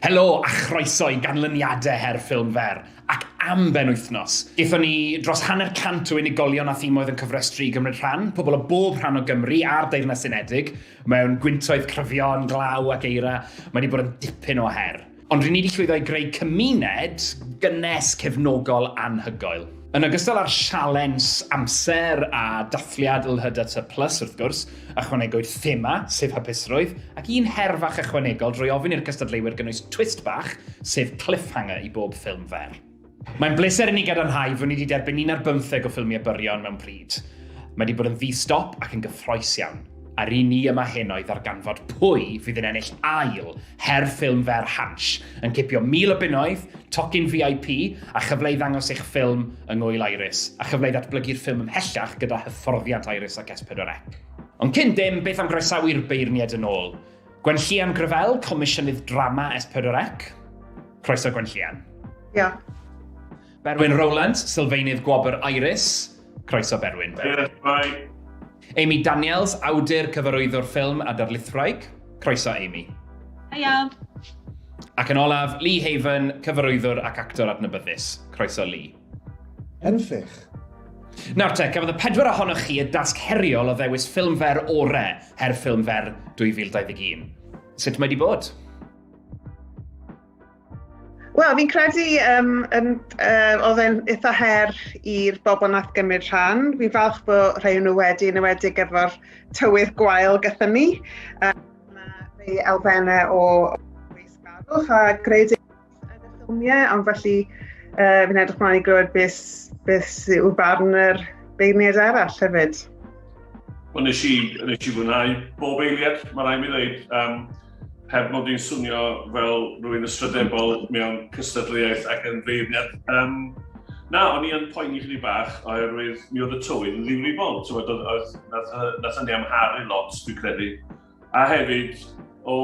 Helo a chroeso I ganlyniadau her Ffilm Fer, ac am ben wythnos. Gaethon ni dros 100 o unigolion a thimoedd yn cyfrestru gymryd rhan, pobl o bob rhan o Gymru a'r Deyrnas Unedig, mewn gwyntoedd cryfion, glaw ac eira, mae wedi bod yn dipyn o her. Ond rydyn ni wedi llwyddo I greu cymuned gynnes cefnogol anhygoel. Yn ogystal â'r sialens amser a dathliad LHDT+ wrth gwrs, ychwanegwyd thema, sef hapusrwydd, ac un her fach ychwanegol drwy ofyn i'r cystadleuwyr gynnwys twist bach, sef cliffhanger I bob ffilm fer. Mae'n bleser I ni gadarnhau fod ni wedi derbyn 1 ar 15 o ffilmiau byrion mewn pryd. Mae wedi bod yn ddi-stop ac yn gyffroes iawn. A'r un ni yma hyn oedd ar ganfod pwy fydd yn ennill ail her ffilm fer Hansh, yn cipio 1000 o bunnoedd, tocyn VIP a chyfle I ddangos eich ffilm yng Ngwyl Iris, a chyfle I ddatblygu'r ffilm ymhellach gyda hyfforddiant Iris ac S4C. Ond cyn dim, beth am groesawu'r beirniad yn ôl? Gwenllian Gryfel, Comisiynydd Drama S4C. Croeso Gwenllian. Ia. Berwyn Rowland, Sylfeinydd Gwobr Iris. Croeso Berwyn. Bye. Amy Daniels, awdur cyfarwyddwr ffilm a darlithwraig. Croeso Amy. Hiya. Ac yn olaf, Lee Haven, cyfarwyddwr ac actor adnabyddus. Croeso Lee. Enfych. Nawr te, cafodd y 4 ohonoch chi y dasg heriol o ddewis ffilm fer ore her ffilm fer 2021. Sut mae di bod? Wel, fi'n credu oedd e'n eitha her i'r bobl nath gymryd rhan. Fi'n falch bod rhai nhw wedi, yn ewedig efo'r tywydd gwael gyda ni. Mae elfennau o weisgarwch a gredu yn y ffilmiau, ond felly fi'n edrych mlaen I glywed beth yw'r barn yr beirniad arall hefyd. Wel, nes I fwynhau bob eiliad, mae rai mi ddweud. Heb mod i'n swnio fel rhywun ystrydebol mewn cystadleuaeth ac yn feirniad. O'n I yn poeni chydig bach oherwydd mi oedd y tywydd yn ddifrifol. Nath ni amharu lot, dwi'n credu. A hefyd, o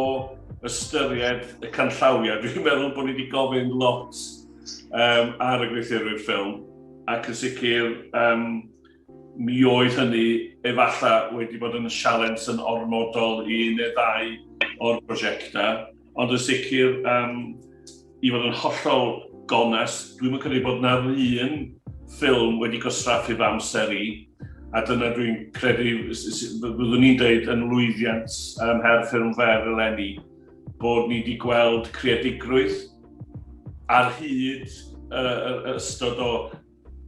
ystyried y canllawiau, dwi'n meddwl bod ni wedi gofyn lot ar y gweithio'r ffilm. Ac yn sicr, mi oedd hynny efallai wedi bod yn sialens yn ormodol I un neu ddau o'r prosiectau, ond yn sicr, I fod yn hollol gonest, dwi'n credu bod yna un ffilm wedi gosraffu fy amser I, a dyna dwi'n credu, byddwn ni'n dweud yn lwyddiant her ffilm fer eleni, bod ni wedi gweld creadigrwydd ar hyd y ystod o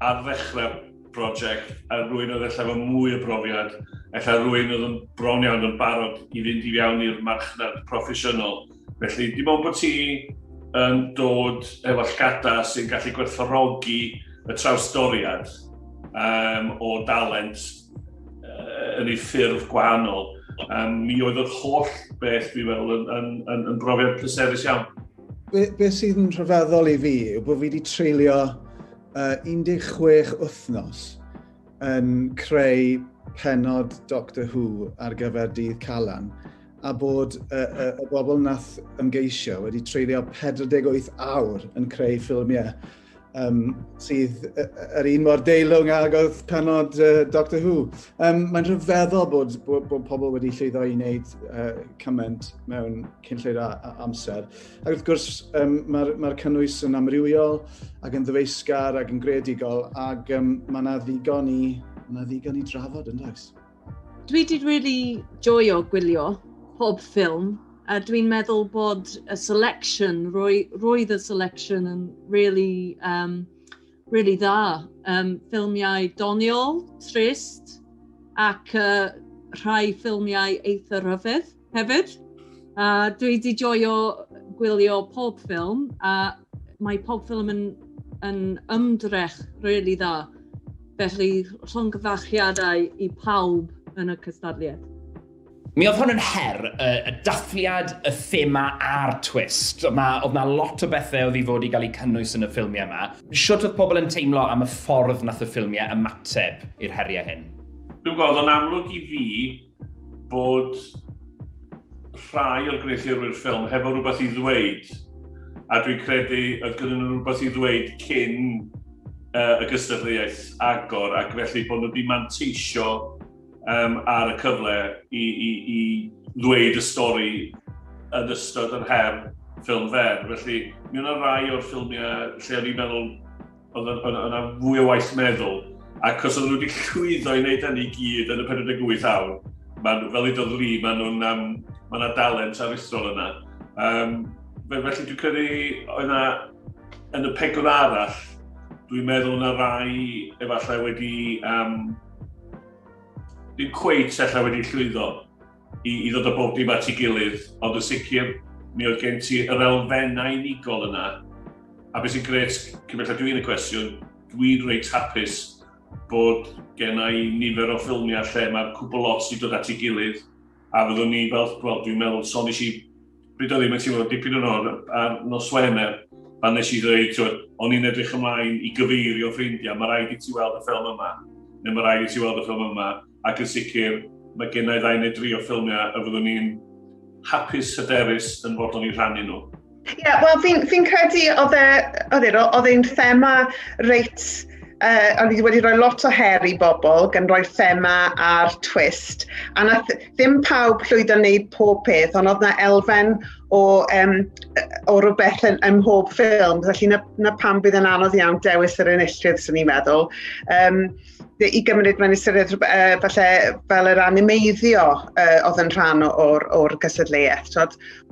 ar ddechrau prosiect, a rwy'n oedd efo mwy o brofiad, efo rwy'n oedd yn bron iawn yn barod I fynd I fewn i'r marchnad proffesiynol. Felly, dim ond bod ti yn dod efo llgada sy'n gallu gwerthfawrogi y trawstoriad o dalent yn ei ffurf gwahanol. Mi oedd yr holl beth fi fel yn brofiad pleserus iawn. Beth sydd yn rhyfeddol I fi yw bod fi wedi treulio 16 wythnos yn creu pennod Doctor Who ar gyfer dydd Calan, a bod y bobl nath ymgeisio wedi treulio 48 awr yn creu ffilmiau sydd yr un mor deilwng ag oedd pennod Doctor Who. Mae'n rhyfeddol bod pobl wedi llwyddo I wneud cymaint mewn cynllun amser. Ac wrth gwrs, mae'r cynnwys yn amrywiol ac yn ddyfeisgar ac yn greadigol, ac mae yna ddigon I drafod yn does. Dwi wedi really joio gwylio pob ffilm, a dwi'n meddwl bod y selection, roedd y selection yn really dda. Ffilmiau doniol, trist, ac rhai ffilmiau eitha rhyfedd hefyd. Dwi wedi joio gwylio pob ffilm, a mae pob ffilm yn ymdrech really dda. Felly, llongyfarchiadau I pawb yn y cystadleuaeth. Mi oedd hwn yn her, y dathliad, y thema a'r twist. Oedd na lot o bethau oedd I fod I gael eu cynnwys yn y ffilmiau yma. Sut oedd pobl yn teimlo am y ffordd nath y ffilmiau ymateb i'r heriau hyn? Dwi'n gweld yn amlwg I fi bod rhai o'r gweithio'r ffilm hefo rhywbeth I ddweud. A dwi'n credu oedd gyda nhw rhywbeth I ddweud cyn y gystadleuaeth agor, ac felly bod nhw wedi manteisio ar y cyfle I ddweud y stori yn ystod yr her Ffilm Fer. Felly, mi yna rai o'r ffilmiau lle o'n i'n meddwl oedd yna fwy o waith meddwl. Ac os oedd nhw wedi llwyddo i wneud hynny gyd yn y 48 awr, fel i dod Lee, mae yna dalent aruthrol yna. Felly dwi'n credu yna yn y pegwr arall, dwi'n meddwl yna rai efallai wedi ddim cweit efallai wedi llwyddo i ddod o bob dim at ei gilydd, ond yn sicr mi oedd gen ti yr elfennau unigol yna. A beth sy'n gret, cymryd dwi'n y cwestiwn, dwi'n reit hapus bod gen i nifer o ffilmiau lle mae'r cwbl lot i dod at ei gilydd, a fyddwn ni fel, dwi'n meddwl, so nes i, bryd o ddim yn teimlo dipyn yn o'r nos Wener, pan nes i ddweud, o'n i'n edrych ymlaen i gyfeirio ffrindiau, mae rhaid i ti weld y ffilm yma, neu mae rhaid i ti weld y ffilm yma, ac yn sicr, mae gen i ddau neu dri o ffilmiau a fyddwn ni'n hapus hyderus yn fod o'n i rhannu nhw. Ie, wel, fi'n credu oedd e'n thema reit, oedd wedi rhoi lot o her i bobl gan roi thema ar twist, a nath ddim pawb llwyddo wneud pob peth, ond oedd na elfen o rhywbeth ym mhob ffilm, felly na pam bydd yn anodd iawn dewis yr enilltydd, sy'n ni'n meddwl. I gymryd mewn ystyried falle fel yr animeiddio oedd yn rhan o'r gysadleuaeth.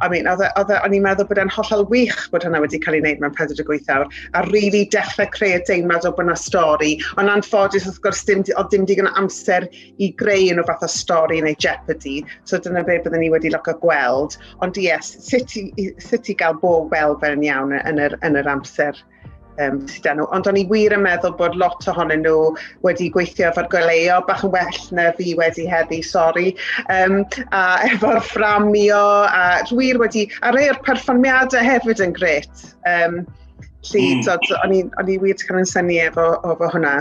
O'n i'n meddwl bod e'n hollol wych bod hynna wedi cael ei wneud mewn 48 awr, a rili dechrau creu y deimlad o bod yna stori, ond anffodus wrth gwrs oedd dim digon o amser i greu nhw fath o stori neu jeopardy, so dyna be byddwn ni wedi logo gweld. Ond yes, sut i gael bob elfen iawn yn yr amser sydd nhw. Ond o'n i wir yn meddwl bod lot ohonyn nhw wedi gweithio efo'r gweleo, bach yn well na fi wedi heddi, sori, a efo'r fframio, a wir wedi, a rhai o'r perfformiadau hefyd yn gret. O'n i wir wedi cael yn syni efo hwnna.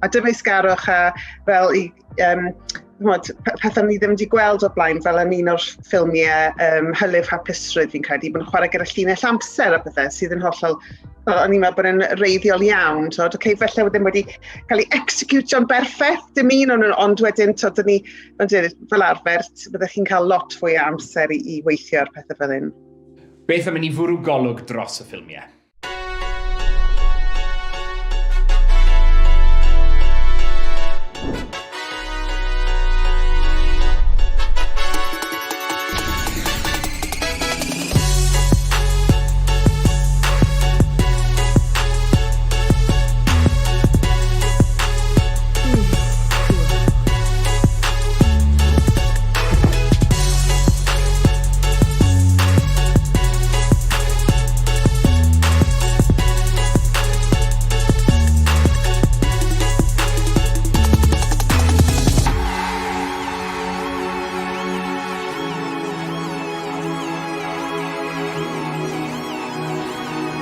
A dymysgarwch fel i pethau ni ddim wedi gweld o blaen fel yn un o'r ffilmiau hylif hapusrwydd fi'n credu, bod yn chwarae gyda llinell amser a pethau sydd yn hollol, o'n i'n meddwl bod yn reiddiol iawn, felly ddim wedi cael ei executio'n berffaith, dim un ond wedyn, fel arfer, byddech chi'n cael lot fwy o amser i weithio ar pethau fel hyn. Beth am i ni fwrw golwg dros y ffilmiau?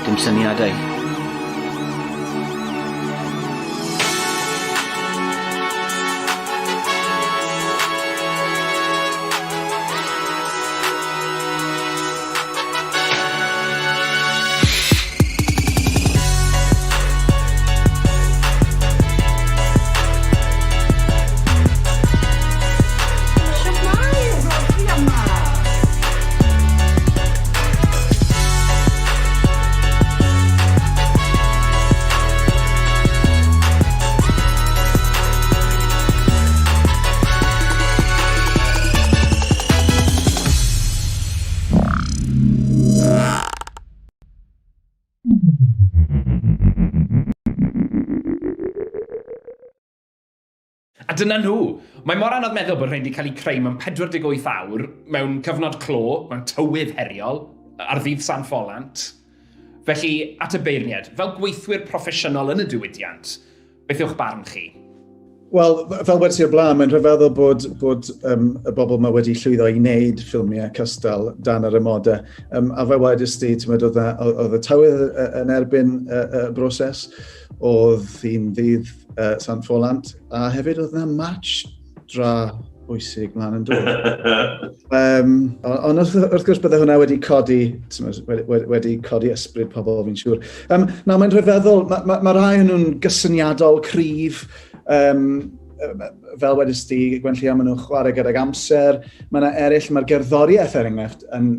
Dim syniadau. A dyna nhw. Mae mor anodd meddwl bod rhaid i cael ei creu mewn 48 awr, mewn cyfnod clo, mewn tywydd heriol, ar ddydd San Ffolant. Felly, at y beirniad, fel gweithwyr proffesiynol yn y diwydiant, beth yw'ch barn chi? Wel, fel wedi i'r blaen, mae'n rhyfeddol bod y bobl yma wedi llwyddo i wneud ffilmiau cystal dan yr ymodau. A fe wedys ti, oedd y tywydd yn erbyn y broses, oedd hi'n ddydd San Ffolant, a hefyd oedd yna match dra bwysig mlaen yn dod. Ond wrth gwrs bydde hwnna wedi codi ysbryd pobl, fi'n siŵr. Nawr, mae'n rhyfeddol, mae rai nhw'n gysyniadol cryf, fel wedys ti, Gwenllian, maen nhw'n chwarae gydag amser. Mae yna eraill, mae'r gerddoriaeth enghraifft yn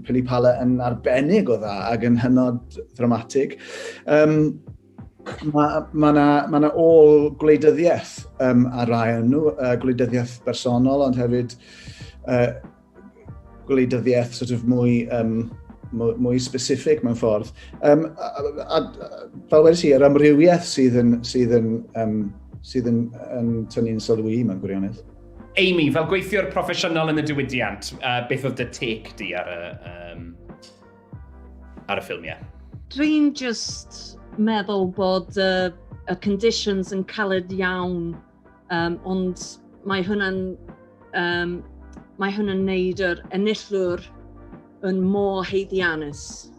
Pili Pala yn arbennig o dda ac yn hynod ddramatig. Mae yna ôl gwleidyddiaeth ar rai yn nhw, gwleidyddiaeth bersonol, ond hefyd gwleidyddiaeth sort of mwy specific mewn ffordd. Fel wedys i, yr amrywiaeth sydd yn tynnu'n sylwi mewn gwirionedd. Amy, fel gweithiwr proffesiynol yn y diwydiant, beth oedd dy take di ar y ffilmiau? Dwi'n just meddwl bod y conditions yn caled iawn, ond mae hwnna'n neud yr enillwr yn mor heiddiannus.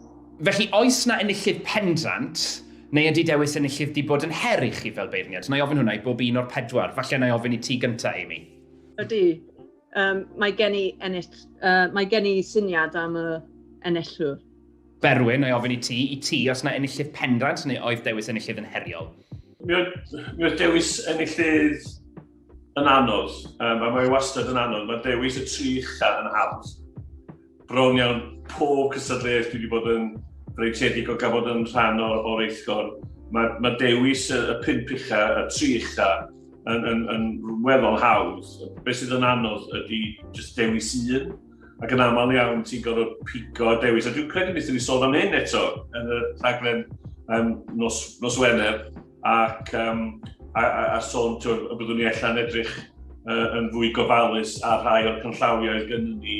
Felly, oes na enillydd pendant, neu ydy dewis enillydd di bod yn her i chi fel beirniad? Na i ofyn hwnna i bob un o'r 4. Falle na i ofyn i ti gynta, Amy. Ydy. Mae gen i syniad am y enillwr. Berwyn, na i ofyn i ti, os na enillydd pendant, neu oedd dewis enillydd yn heriol? Mi oedd dewis enillydd yn anodd, a mae wastad yn anodd. Mae dewis y 3 ucha yn hawdd. Bron iawn, pob cystadleuaeth dwi wedi bod yn reitedig o gafod yn rhan o'r eithgor. Mae dewis y 5 ucha, y 3 ucha yn weddol hawdd. Beth sydd yn anodd ydy just dewis un. Ac yn aml iawn ti'n gorfod pigo a dewis. A dwi'n credu wnaethon ni sôn am hyn eto yn y rhaglen nos Wener. Ac a sôn y byddwn ni allan edrych yn fwy gofalus a rhai o'r cynllawiau gyda ni.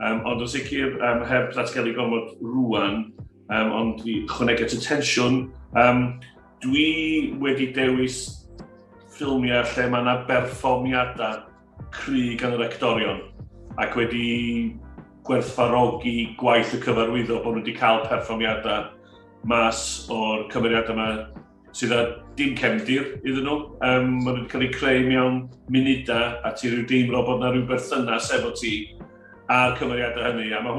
Ond o sicr, heb ddatgelu gormod rwan, ond i chwanegu at y tensiwn, dwi wedi dewis ffilmiau lle mae yna berfformiadau cry gan yr actorion ac wedi gwerthfawrogi gwaith y cyfarwyddo bod nhw wedi cael perfformiadau mas o'r cymeriadau yma sydd â dim cefndir iddyn nhw. Maen nhw wedi cael eu creu mewn munudau a ti rhyw deimlo bod yna rhyw berthynas efo ti a'r cymeriadau hynny, a mae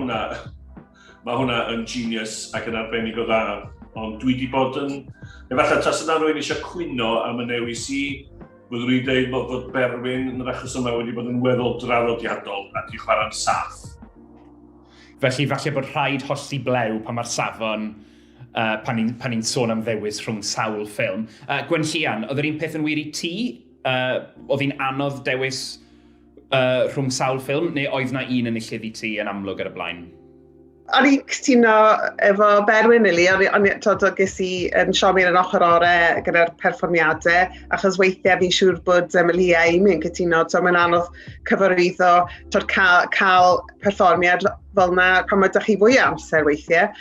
hwnna yn genius ac yn arbennig o dda. Ond dwi wedi bod yn... Efallai tas yna rwy'n eisiau cwyno am y newis i, byddwn i'n dweud bod Berwyn yn yr achos yma wedi bod yn weddol draddodiadol a di chwarae'n saff. Felly falle bod rhaid holli blew pan mae'r safon pan ni'n sôn am ddewis rhwng sawl ffilm. Gwenllian, oedd yr un peth yn wir i ti? Oedd hi'n anodd dewis rhwng sawl ffilm, neu oedd na un enillydd i ti yn amlwg ar y blaen? O'n i'n cytuno efo Berwyn, ili, ond ges i yn siomi yn ochr orau gyda'r perfformiadau, achos weithiau fi'n siŵr bod Lia Amy'n cytuno, mae'n anodd cyfarwyddo, cael perfformiad fel yna pan mae ydych chi fwy amser weithiau.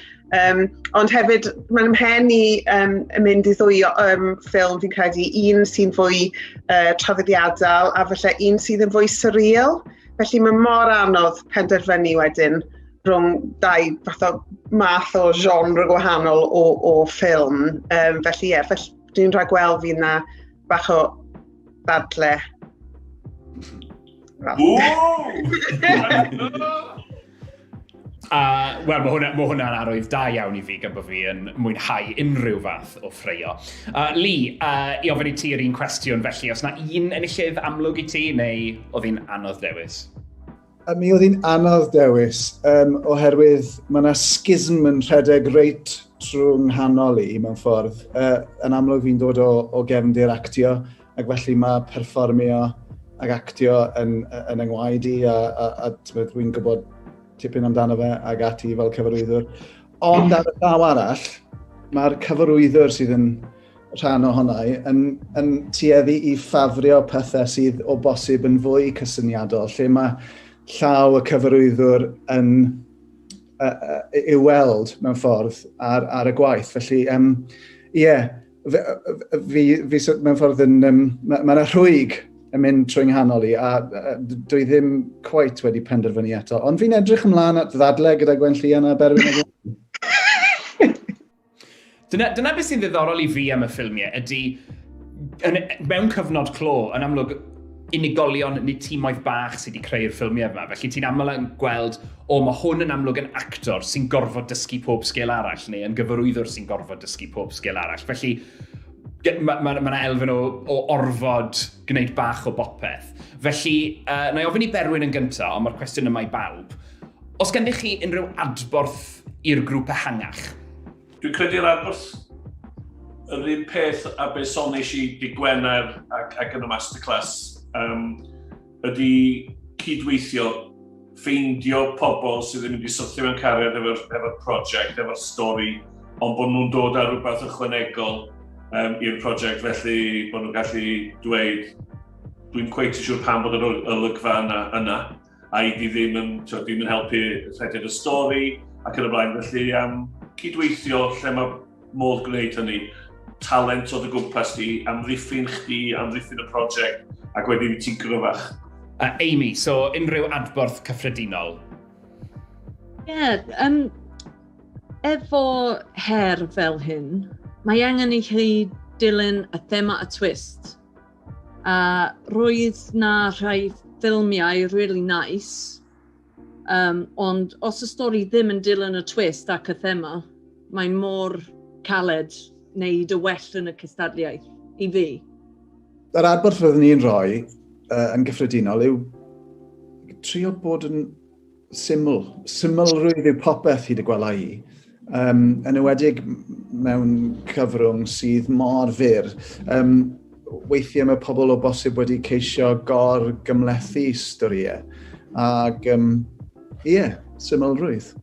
Ond hefyd, mae'n ymhen i mynd i ddwy ffilm fi'n credu, un sy'n fwy traddodiadol a falle un sydd yn fwy surreal. Felly mae mor anodd penderfynu wedyn rhwng dau math o genre gwahanol o ffilm. Felly dwi'n rhagweld fi yna bach o ddadle. Wel, mae hwnna'n arwydd da iawn i fi gan bod fi yn mwynhau unrhyw fath o ffreio. Lee, i ofyn i ti yr un cwestiwn felly, os na un enillydd amlwg i ti neu oedd hi'n anodd dewis? Mi oedd hi'n anodd dewis, oherwydd mae yna schism yn rhedeg reit trwy'n nghanol i mewn ffordd. Yn amlwg fi'n dod o gefndir actio, ac felly mae perfformio ac actio yn yngwaed i, a dwi'n gwybod tipyn amdano fe ag ati fel cyfarwyddwr. Ond ar y llaw arall, mae'r cyfarwyddwr sydd yn rhan ohonau yn tueddu i ffafrio pethau sydd o bosib yn fwy cysyniadol, lle mae llaw y cyfarwyddwr yn i'w weld mewn ffordd ar y gwaith. Felly, fi mewn ffordd yn... Mae yna rhwyg yn mynd trwy'n nghanol i, a dwi ddim cweit wedi penderfynu eto. Ond fi'n edrych ymlaen at ddadle gyda Gwenllian a Berwyn. Dyna beth sy'n ddiddorol i fi am y ffilmiau ydy, mewn cyfnod clo, yn amlwg unigolion neu tîmoedd bach sydd wedi creu'r ffilmiau yma. Felly ti'n aml yn gweld, mae hwn yn amlwg yn actor sy'n gorfod dysgu pob sgil arall, neu yn gyfarwyddwr sy'n gorfod dysgu pob sgil arall. Felly, Mae elfen o orfod gwneud bach o bopeth. Felly, na i ofyn i Berwyn yn gyntaf, ond mae'r cwestiwn yma i bawb. Os gendych chi unrhyw adborth i'r grŵp ehangach? Dwi'n credu'r adborth yr un peth a beth sones i di Gwener ac yn y masterclass ydy cydweithio, ffeindio pobl sydd yn mynd i syrthio mewn cariad efo'r prosiect, efo'r stori, ond bod nhw'n dod â rhywbeth ychwanegol i'r prosiect, felly bod nhw'n gallu dweud dwi'n cweith siŵr pam bod yr olygfa yna a i di ddim yn helpu rhedeg y stori ac yn y blaen. Felly cydweithio lle mae modd gwneud hynny, talent oedd y gwmpas di, amddiffyn chdi, amddiffyn y prosiect ac wedyn ti'n gryfach. Amy, so unrhyw adborth cyffredinol? Efo her fel hyn, mae angen i chi dilyn y thema a twist. Roedd na rhai ffilmiau really nice, ond os y stori ddim yn dilyn y twist ac y thema, mae'n mor caled wneud y well yn y cystadliaeth i fi. Yr adborth fyddwn ni'n rhoi yn gyffredinol yw trio bod yn symlrwydd yw popeth hyd y gwela i. Yn ywedig mewn cyfrwng sydd mor fyr. Weithiau mae pobl o bosib wedi ceisio gymlethu storiau. Ac, symlrwydd.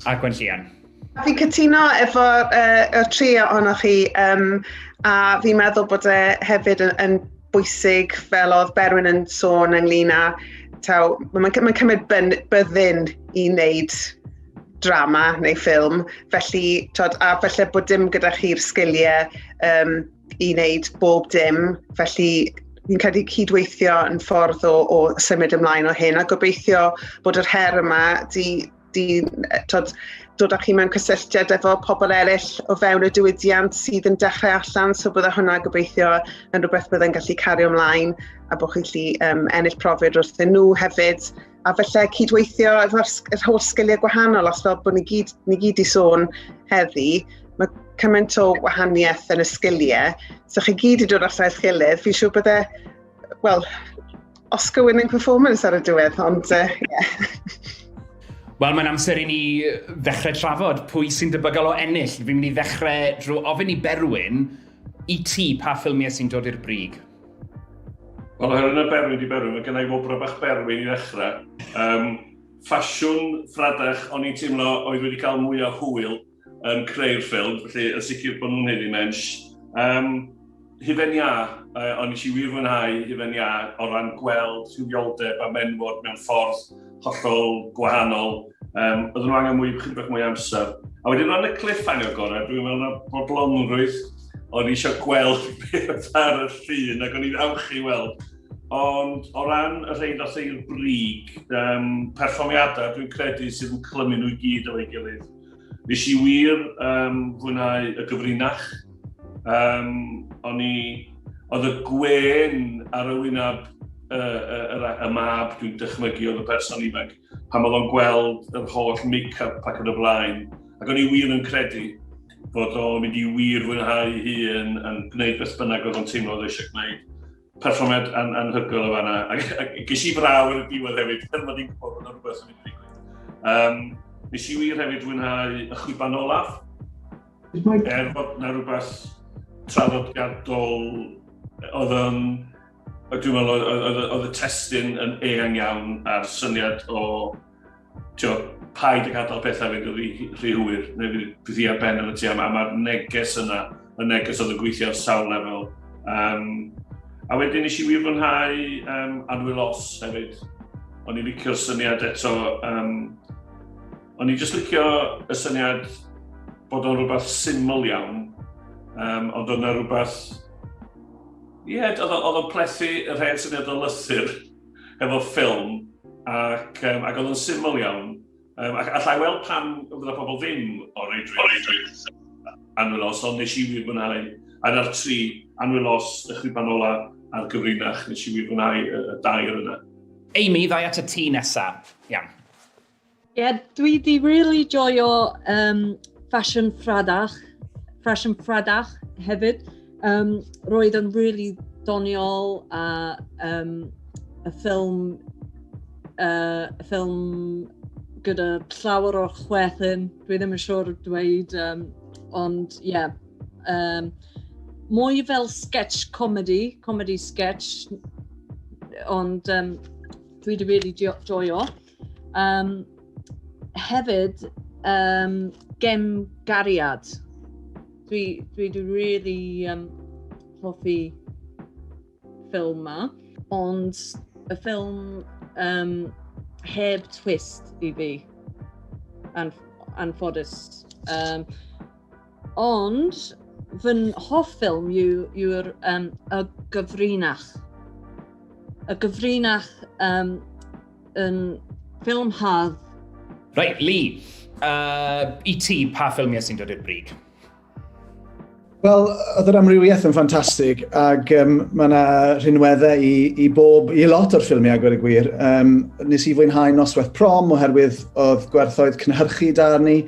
A Gwen Llian? Fi'n cytuno efo y tri ohonoch chi, a fi'n meddwl bod e hefyd yn bwysig fel oedd Berwyn yn sôn ynglyn â, mae'n cymryd byddin i wneud drama neu ffilm, felly, a felly bod dim gyda chi'r sgiliau i wneud bob dim, felly fi'n credu cydweithio yn ffordd o symud ymlaen o hyn, a gobeithio bod yr her yma dod â chi mewn cysylltiad efo pobl eraill o fewn y diwydiant sydd yn dechrau allan, so bydde hwnna gobeithio yn rhywbeth bydde'n gallu cario ymlaen a bod chi'n gallu ennill profiad wrthyn nhw hefyd. A felly cydweithio efo'r holl sgiliau gwahanol, os fel bod ni gyd i sôn heddi, mae cymaint o wahaniaeth yn y sgiliau, so chi gyd i dod ar llaeth gilydd, fi'n siŵr bydde, Oscar-winning performance ar y diwedd, ond Wel, mae'n amser i ni ddechrau trafod pwy sy'n debygol o ennill. Fi'n mynd i ddechrau drwy ofyn i Berwyn i ti pa ffilmiau sy'n dod i'r brig. Wel, oherwydd y Berwyn, mae gennau wobra bach Berwyn i ddechrau. Ffasiwn ffradach, o'n i'n teimlo oedd wedi cael mwy o hwyl yn creu'r ffilm, felly yn sicr bod nhw'n hyn i mensh. Hufen Ia, o'n i wir fwynhau Hufen Ia o ran gweld rhywioldeb a menwod mewn ffordd hollol gwahanol. Oedden nhw angen chydig bach mwy amser. A wedyn o'n y cliffhanger gorau, dwi'n meddwl na bodlonrwydd, o'n i eisiau gweld beth ar y llun ac o'n i'n awchu weld. Ond o ran y rhaid os ei'r brig, perfformiadau dwi'n credu sydd yn clymu nhw i gyd o'i gilydd. Nes i wir fwynhau y gyfrinach. Oedd y gwen ar y wyneb y mab dwi'n dychmygu oedd y person ifanc, pan oedd o'n gweld yr holl make-up ac yn y blaen. Ac o'n i wir yn credu bod o'n mynd i wir fwynhau hun yn gwneud beth bynnag oedd o'n teimlo oedd eisiau gwneud. Perfformiad anhygoel o fanna. Ac ges i fraw yn y diwedd hefyd, pan mod i'n gwybod bod o'n rhywbeth yn mynd i ddigwydd. Nes i wir hefyd fwynhau y chwiban olaf. Bod na rhywbeth traddodiadol oedd yn... Dwi'n meddwl, oedd y testyn yn eang iawn ar syniad o paid y gadael pethau fynd o rhy hwyr, neu fydd i ar ben yn y tu, a mae'r neges yna, y neges oedd yn gweithio ar sawl lefel. A wedyn nes i wir fwynhau Anwylos hefyd. O'n i'n licio'r syniad eto, o'n i jyst licio y syniad bod o'n rhywbeth syml iawn, ond o'n rhywbeth... oedd o'n plethu y rhaid syniad o lythyr efo ffilm, ac oedd o'n syml iawn. Allai weld pan oedd y pobl ddim o reidrwydd Anwylos, ond nes i wir fwynhau. A'r tri, Anwylos, y chwiban ola a'r gyfrinach, nes i wir fwynhau y dair yna. Amy, ddau at y ti nesaf. Iawn. Dwi di really joio fashion ffradach hefyd. Roedd yn really doniol a y ffilm gyda llawer o chwethyn, dwi ddim yn siŵr dweud, ond ie. Mwy fel sketch comedy sketch, ond dwi wedi really joio. Hefyd, Gemgariad. Dwi wedi really hoffi ffilm ma, ond y ffilm heb twist i fi, anffodus. Ond fy'n hoff ffilm yw'r y gyfrinach. Y gyfrinach yn ffilm hardd. Right, Lee, i ti, pa ffilmiau sy'n dod i'r brig? Wel, oedd yr amrywiaeth yn ffantastig, ac mae yna rhinweddau i lot o'r ffilmiau, gwir y gwir. Nes i fwynhau Noswaith Prom, oherwydd oedd gwerthoedd cynhyrchu da ni.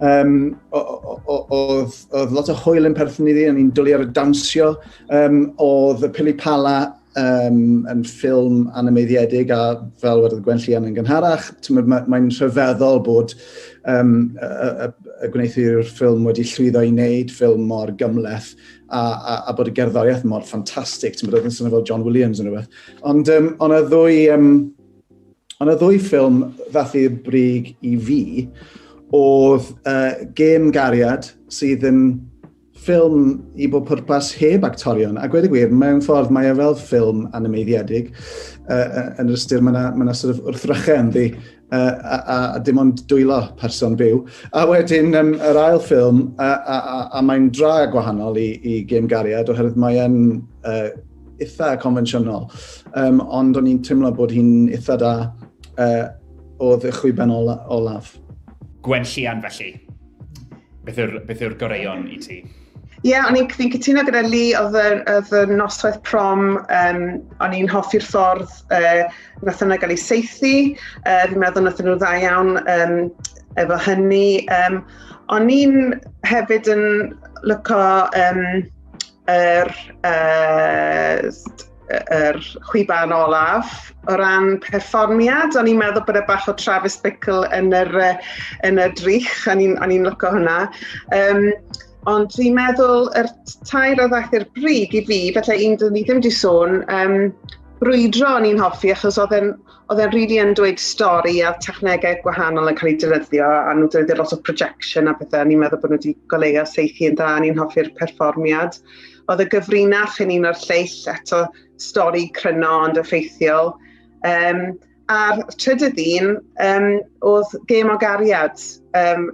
Oedd lot o hwyl yn perthyn iddi, o'n i'n dwlu ar y dawnsio. Oedd y Pili Pala yn ffilm animeiddiedig a fel wedodd Gwenllian yn gynharach. Mae'n rhyfeddol bod y gwneithwyr ffilm wedi llwyddo i wneud ffilm mor gymleth a bod y gerddoriaeth mor ffantastig. Oedd yn swnio fel John Williams yn rhywbeth. Ond ond y ddwy ffilm ddath i'r brig i fi oedd Gemgariad sydd yn ffilm i bod pwrpas heb actorion, a gweud y gwir, mewn ffordd mae e fel ffilm animeiddiedig, yn yr ystyr mae yna sort of wrthrychau ynddi, a dim ond dwylo person byw. A wedyn yr ail ffilm, a mae'n dra gwahanol i Gemgariad, oherwydd mae'n eitha convensiynol, ond o'n i'n teimlo bod hi'n eitha da oedd y chwiben olaf. Gwenllian felly, beth yw'r goreion i ti? Ie, o'n i'n cytuno gyda Lee, oedd y Noswaith Prom, o'n i'n hoffi'r ffordd nath yna gael ei seithi. Fi'n meddwl nath nhw dda iawn efo hynny. O'n i'n hefyd yn lyco yr chwiban olaf o ran perfformiad. O'n i'n meddwl bod e bach o Travis Bickle yn y drych, o'n i'n lyco hwnna. Ond dwi'n meddwl yr tair o ddaeth i'r brig i fi, felly un dyn ni ddim wedi sôn, brwydro o'n i'n hoffi, achos oedd e'n rili yn dweud stori a technegau gwahanol yn cael ei defnyddio, a nhw'n defnyddio lot o projection a bethau, ni'n meddwl bod nhw wedi goleuo seithi yn da, ni'n hoffi'r perfformiad. Oedd y gyfrinach yn un o'r lleill, eto stori cryno ond effeithiol. A'r trydydd un, oedd Gêm o Gariad,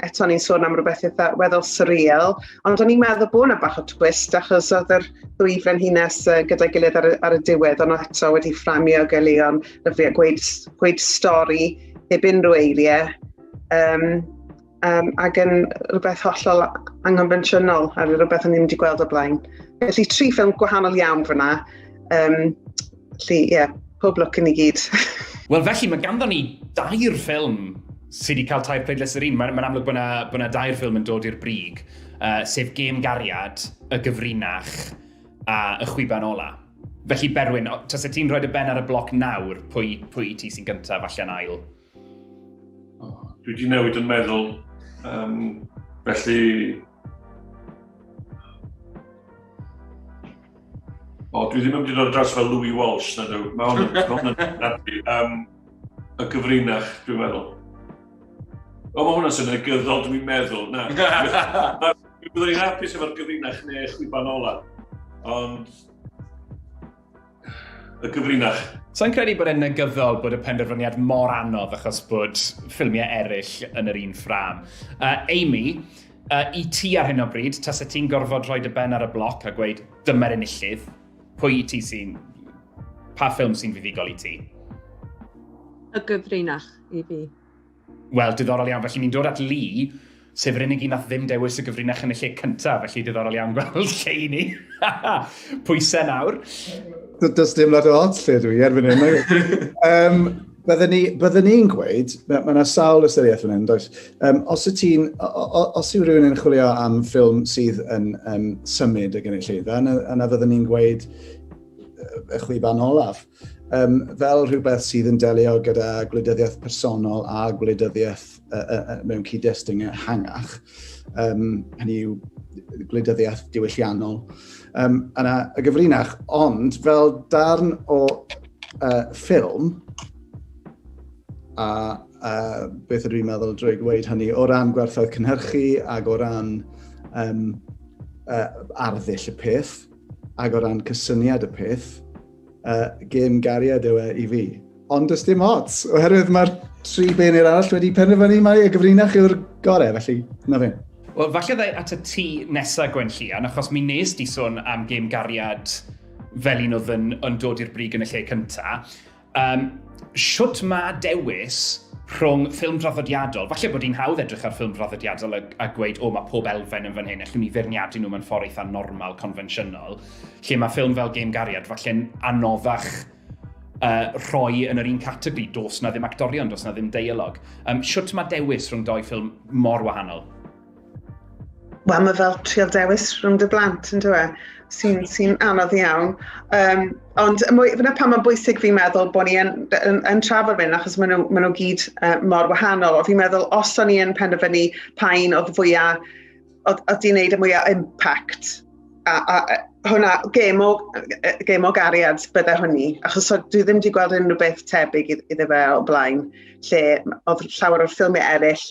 eto ni'n sôn am rhywbeth eitha weddol surreal, ond o'n i'n meddwl bod yna bach o twist, achos oedd yr ddwy frenhines gyda'i gilydd ar y diwedd, ond eto wedi fframio Gelion, lyflu a gweud stori heb unrhyw eiriau, ac yn rhywbeth hollol angonfensiynol, a rhywbeth o'n i'n wedi gweld o blaen. Felly 3 ffilm gwahanol iawn fyna, pob lwc yn I gyd. Wel felly, mae ganddo ni 2 ffilm sydd wedi cael tair pleidles yr un. Mae'n amlwg bod yna 2 ffilm yn dod i'r brig, sef Gemgariad, y gyfrinach a y chwiban ola. Felly Berwyn, tas ti'n rhoi dy ben ar y bloc nawr, pwy ti sy'n gyntaf allan ail? Dwi wedi newid yn meddwl, felly... dwi ddim yn mynd i ddod dros fel Louis Walsh, na dwi. Mae hwn yn nadi. Y gyfrinach, dwi'n meddwl. Mae hwnna'n sy'n gyddol, dwi'n meddwl. Na. Dwi'n byddwn i'n hapus efo'r gyfrinach neu chwiban ola. Ond... y gyfrinach. So'n credu bod e'n negyddol bod y penderfyniad mor anodd achos bod ffilmiau eraill yn yr un ffram. Amy, i ti ar hyn o bryd, tas y ti'n gorfod rhoi dy ben ar y bloc a gweud dyma'r enillydd, pa ffilm sy'n fuddugol i ti? Y gyfrinach i fi. Wel, diddorol iawn. Felly ni'n dod at Lee, sef yr unig un nath ddim dewis y gyfrinach yn y lle cyntaf, felly diddorol iawn gweld lle i ni. Pwysau nawr. Does dim lot o odds lle dwi erbyn hyn. Byddwn ni'n gweud, mae yna sawl ystyriaeth fan hyn, does? Os yw rhywun yn chwilio am ffilm sydd yn symud y gynulleidfa, yna fyddwn ni'n gweud y chwiban olaf. Fel rhywbeth sydd yn delio gyda gwleidyddiaeth personol a gwleidyddiaeth mewn cyd-destun ehangach. Hynny yw gwleidyddiaeth diwylliannol. Yna y gyfrinach, ond fel darn o ffilm, a beth ydw i'n meddwl drwy gweud hynny, o ran gwerthoedd cynhyrchu ac o ran arddull y peth ac o ran cysyniad y peth, gêm gariad yw i fi. Ond does dim ots, oherwydd mae'r tri beirniad arall wedi penderfynu mai y gyfrinach yw'r gorau, felly na fe. Wel, falle ddau at y tŷ nesaf Gwen Llian, achos mi nes di sôn am gêm gariad fel un oedd yn dod i'r brig yn y lle cyntaf. Siwt mae dewis rhwng ffilm draddodiadol, falle bod hi'n hawdd edrych ar ffilm draddodiadol a gweud, mae pob elfen yn fan hyn, allwn ni feirniadu nhw mewn ffordd eitha normal, confensiynol, lle mae ffilm fel Gêm Gariad falle'n anoddach rhoi yn yr un categori, dos na ddim actorion, dos na ddim deialog. Siwt mae dewis rhwng doi ffilm mor wahanol? Wel, mae fel trial dewis rhwng dy blant, yn dweud, sy'n anodd iawn. Ond fyna pan mae'n bwysig fi'n meddwl bod ni yn trafod hyn, achos maen nhw gyd mor wahanol. Fi'n meddwl, os o'n i yn penderfynu pa'n oedd fwyaf, oedd di'n neud y mwyaf impact. Hwna, gêm o gariad bydde hwnni. Achos dwi ddim wedi gweld unrhyw beth tebyg iddo fe o blaen, lle oedd llawer o'r ffilmiau eraill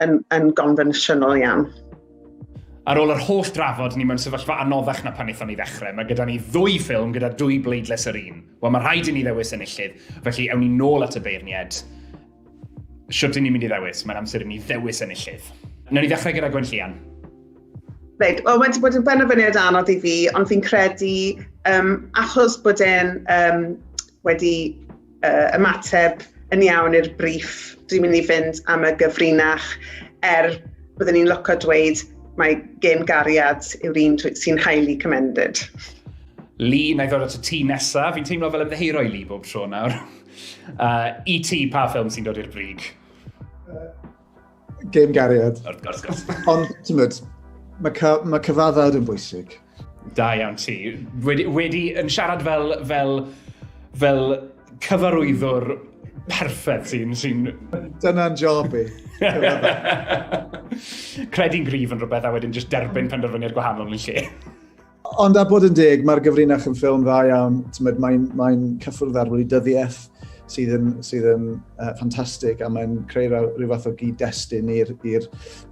yn gonfensiynol iawn. Ar ôl yr holl drafod, ni mewn sefyllfa anoddach na pan eithon ni ddechrau. Mae gyda ni ddwy ffilm gyda dwy bleidles yr un. Wel, mae rhaid i ni ddewis enillydd, felly ewn ni nôl at y beirniad. Siwt i ni'n mynd i ddewis? Mae'n amser i ni ddewis enillydd. Newn ni ddechrau gyda Gwen Llian. Reit, wel, wedi bod yn benderfyniad anodd i fi, ond fi'n credu, achos bod e'n wedi ymateb yn iawn i'r briff, dwi'n mynd i fynd am y gyfrinach, byddwn ni'n lwco dweud, mae Gêm Gariad yw'r un sy'n highly commended. Lee, na i ddod at y tŷ nesaf. Fi'n teimlo fel ymddeheiro i Lee bob tro nawr. E.T. pa ffilm sy'n dod i'r brig? Gêm Gariad. Wrth gwrs. Ond, ti'n mynd, mae cyfaddawd yn bwysig. Da iawn ti. Wedi yn siarad fel cyfarwyddwr perffaith sy'n... Dyna'n job i. Credu'n gryf yn rhywbeth a wedyn just derbyn penderfyniad gwahanol yn lle. Ond a bod yn deg, mae'r gyfrinach yn ffilm dda iawn. Mae'n cyffwrdd ar wleidyddiaeth sydd yn ffantastig a mae'n creu rhyw fath o gyd-destun i'r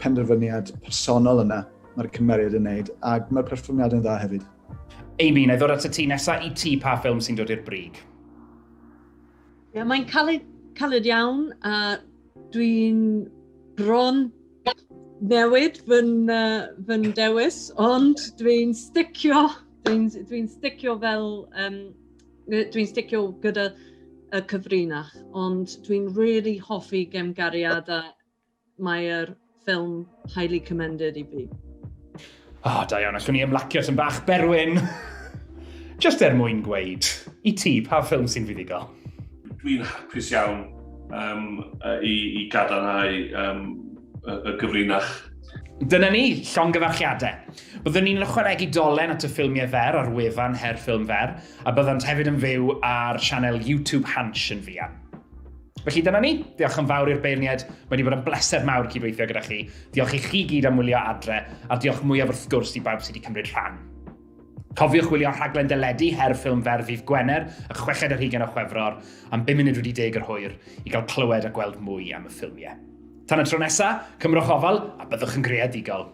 penderfyniad personol yna mae'r cymeriad yn neud, ac mae'r perfformiad yn dda hefyd. Amy, na i ddod at y tŷ nesaf, i ti pa ffilm sy'n dod i'r brig? Mae'n caled iawn, a dwi'n bron newid fy'n dewis, ond dwi'n sticio gyda y cyfrinach, ond dwi'n really hoffi Gêm Gariad a mae'r ffilm highly commended i fi. Da iawn, allwn ni ymlacio yn bach Berwyn. Just mwyn gweud, i ti, pa ffilm sy'n fuddigol? Dwi'n hapus iawn i gadarnhau y gyfrinach. Dyna ni, llongyfarchiadau. Byddwn ni'n ychwanegu dolen at y ffilmiau fer ar wefan Her Ffilm Fer, a byddant hefyd yn fyw ar sianel YouTube Hansh yn fuan. Felly dyna ni, diolch yn fawr i'r beirniad, mae wedi bod yn bleser mawr cydweithio gyda chi. Diolch i chi gyd am wylio adre, a diolch mwyaf wrth gwrs i bawb sydd wedi cymryd rhan. Cofiwch wylio rhaglen deledu Her Ffilm Fer ddydd Gwener, y 6 o Chwefror, am 5 munud wedi 10 yr hwyr, i gael clywed a gweld mwy am y ffilmiau. Tan y tro nesaf, cymrwch ofal a byddwch yn greadigol.